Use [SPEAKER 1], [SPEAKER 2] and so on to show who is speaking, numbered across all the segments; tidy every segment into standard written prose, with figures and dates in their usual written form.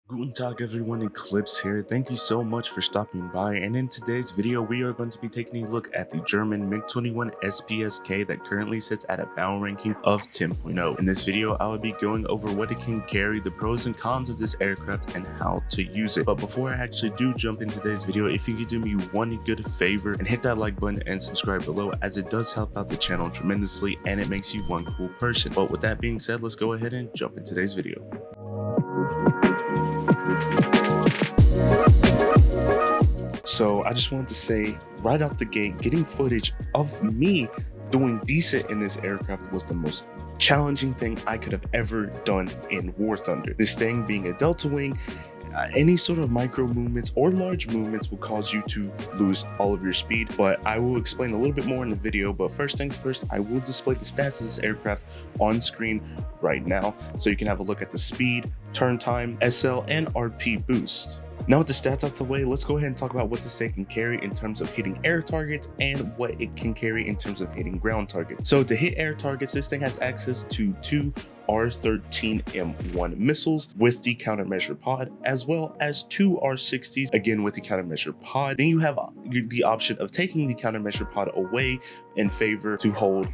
[SPEAKER 1] Guten Tag everyone, Eclipse here. Thank you so much for stopping by, and in today's video we are going to be taking a look at the German MiG-21 sps-k that currently sits at a battle ranking of 10.0. In this video I will be going over what it can carry, the pros and cons of this aircraft, and how to use it. But before I actually do jump into today's video, if you could do me one good favor and hit that like button and subscribe below, as it does help out the channel tremendously and it makes you one cool person. But with that being said, let's go ahead and jump into today's video. So I just wanted to say right out the gate, getting footage of me doing decent in this aircraft was the most challenging thing I could have ever done in War Thunder. This thing being a delta wing, any sort of micro movements or large movements will cause you to lose all of your speed, but I will explain a little bit more in the video. But first things first, I will display the stats of this aircraft on screen right now so you can have a look at the speed, turn time, SL, and RP boost. Now with the stats out the way, let's go ahead and talk about what this thing can carry in terms of hitting air targets and what it can carry in terms of hitting ground targets. So to hit air targets, this thing has access to two R13M1 missiles with the countermeasure pod, as well as two R60s, again with the countermeasure pod. Then you have the option of taking the countermeasure pod away in favor to hold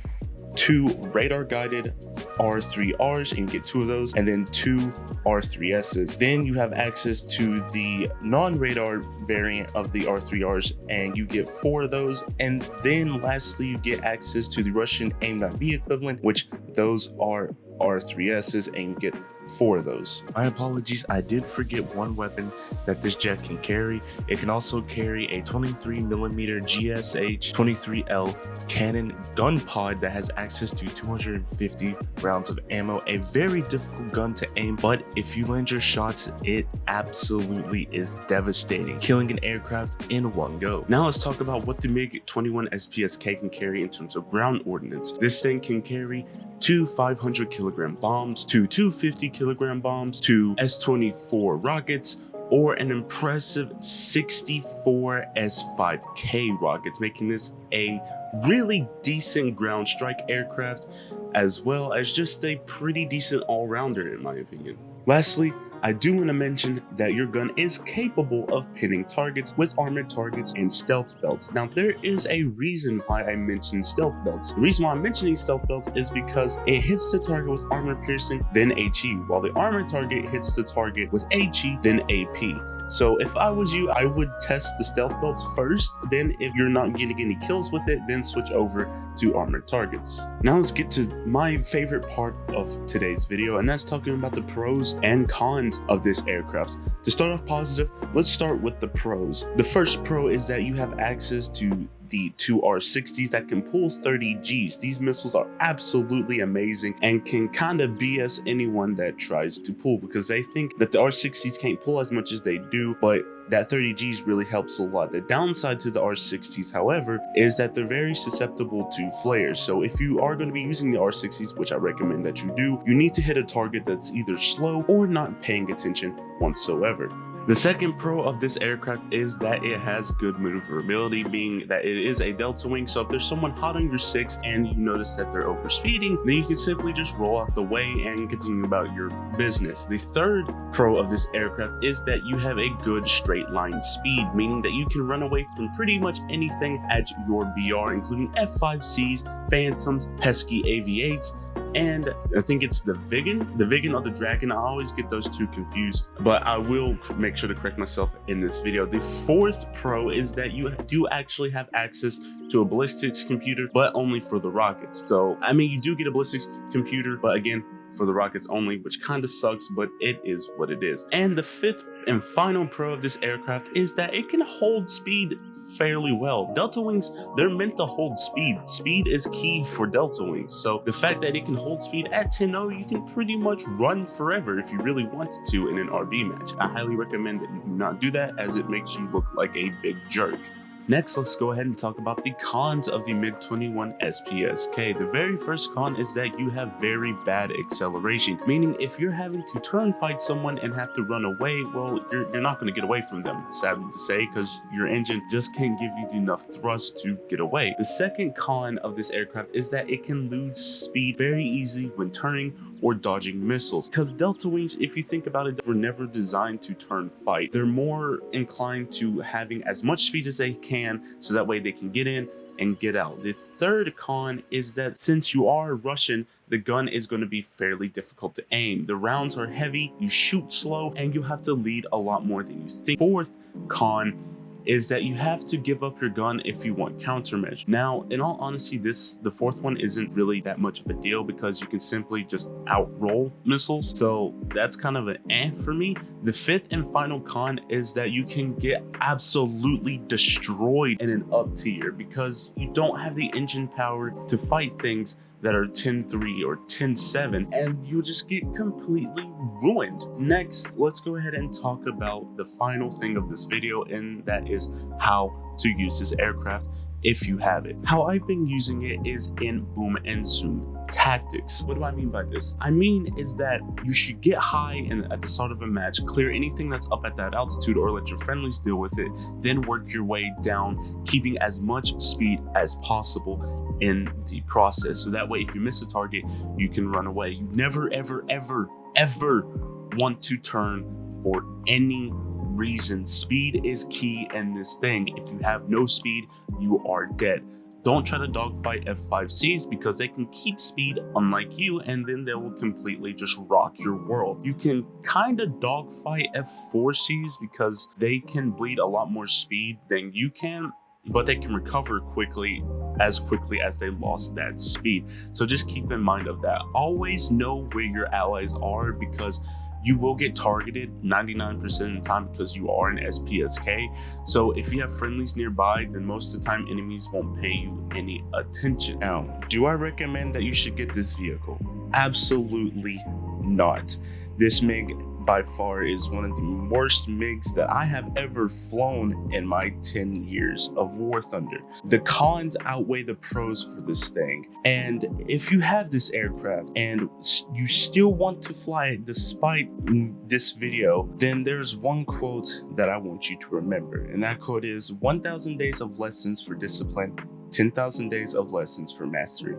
[SPEAKER 1] two radar guided R3Rs and get two of those, and then two R3Ss. Then you have access to the non-radar variant of the R3Rs and you get four of those. And then lastly, you get access to the Russian AIM-9B equivalent, which those are R3Ss, and you get four of those. My apologies, I did forget one weapon that this jet can carry. It can also carry a 23mm GSH-23L cannon gun pod that has access to 250 rounds of ammo. A very difficult gun to aim, but if you land your shots, it absolutely is devastating, killing an aircraft in one go. Now let's talk about what the MiG-21 sps-k can carry in terms of ground ordnance. this thing can carry two 500-kilogram bombs, two 250-kilogram bombs, two S-24 rockets, or an impressive 64 S5K rockets, making this a really decent ground strike aircraft, as well as just a pretty decent all-rounder in my opinion. Lastly, I do want to mention that your gun is capable of pinning targets with armored targets and stealth belts. Now, there is a reason why I mentioned stealth belts. The reason why I'm mentioning stealth belts is because it hits the target with armor piercing, then HE, while the armored target hits the target with HE, then AP. So if I was you, I would test the stealth belts first. Then if you're not getting any kills with it, then switch over to armored targets. Now let's get to my favorite part of today's video, and that's talking about the pros and cons of this aircraft. To start off positive, let's start with the pros. The first pro is that you have access to the two R60s that can pull 30 Gs. These missiles are absolutely amazing and can kind of BS anyone that tries to pull, because they think that the R60s can't pull as much as they do, but that 30 Gs really helps a lot. The downside to the R60s, however, is that they're very susceptible to flares. So if you are going to be using the R60s, which I recommend that you do, you need to hit a target that's either slow or not paying attention whatsoever. The second pro of this aircraft is that it has good maneuverability, being that it is a delta wing. So if there's someone hot on your six and you notice that they're overspeeding, then you can simply just roll out the way and continue about your business. The third pro of this aircraft is that you have a good straight line speed, meaning that you can run away from pretty much anything at your BR, including F5Cs, Phantoms, pesky AV8s, and I think it's the Viggen or the Dragon. I always get those two confused, but I will make sure to correct myself in this video. The fourth pro is that you do actually have access to a ballistics computer, but only for the rockets. So, I mean, you do get a ballistics computer, but again, for the rockets only, which kind of sucks, but it is what it is. And the fifth and final pro of this aircraft is that it can hold speed fairly well. Delta wings, they're meant to hold speed. Speed is key for delta wings. So the fact that it can hold speed at 10.0, you can pretty much run forever if you really wanted to in an RB match. I highly recommend that you do not do that, as it makes you look like a big jerk. Next, let's go ahead and talk about the cons of the MiG-21 sps-k. The very first con is that you have very bad acceleration, meaning if you're having to turn fight someone and have to run away, well, you're not going to get away from them, sadly to say, because your engine just can't give you enough thrust to get away. The second con of this aircraft is that it can lose speed very easily when turning or dodging missiles. Because Delta Wings, if you think about it, were never designed to turn fight. They're more inclined to having as much speed as they can so that way they can get in and get out. The third con is that since you are Russian, the gun is going to be fairly difficult to aim. The rounds are heavy, you shoot slow, and you have to lead a lot more than you think. Fourth con is that you have to give up your gun if you want countermeasure. Now, in all honesty, the fourth one isn't really that much of a deal because you can simply just outroll missiles. So that's kind of an for me. The fifth and final con is that you can get absolutely destroyed in an up tier because you don't have the engine power to fight things that are 10-3 or 10-7, and you'll just get completely ruined. Next, let's go ahead and talk about the final thing of this video, and that is how to use this aircraft if you have it. How I've been using it is in boom and zoom tactics. What do I mean by this? I mean is that you should get high and at the start of a match, clear anything that's up at that altitude or let your friendlies deal with it, then work your way down, keeping as much speed as possible in the process. So that way, if you miss a target, you can run away. You never, ever, ever, ever want to turn for any reason. Speed is key in this thing. If you have no speed, you are dead. Don't try to dogfight F5Cs because they can keep speed unlike you, and then they will completely just rock your world. You can kind of dogfight F4Cs because they can bleed a lot more speed than you can, but they can recover quickly as they lost that speed. So just keep in mind of that. Always know where your allies are because you will get targeted 99% of the time because you are an sps-k. So if you have friendlies nearby, then most of the time enemies won't pay you any attention. Now, do I recommend that you should get this vehicle? Absolutely not. This MiG by far is one of the worst MiGs that I have ever flown in my 10 years of War Thunder. The cons outweigh the pros for this thing. And if you have this aircraft and you still want to fly it despite this video, then there's one quote that I want you to remember. And that quote is 1,000 days of lessons for discipline, 10,000 days of lessons for mastery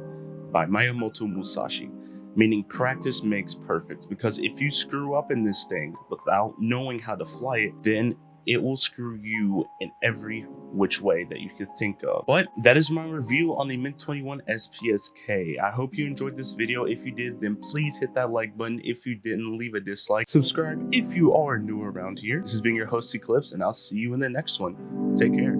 [SPEAKER 1] by Miyamoto Musashi. Meaning practice makes perfect, because if you screw up in this thing without knowing how to fly it, then it will screw you in every which way that you could think of. But that is my review on the MiG-21 sps-k. I hope you enjoyed this video. If you did, then please hit that like button. If you didn't, leave a dislike. Subscribe if you are new around here. This has been your host Eclipse, and I'll see you in the next one. Take care.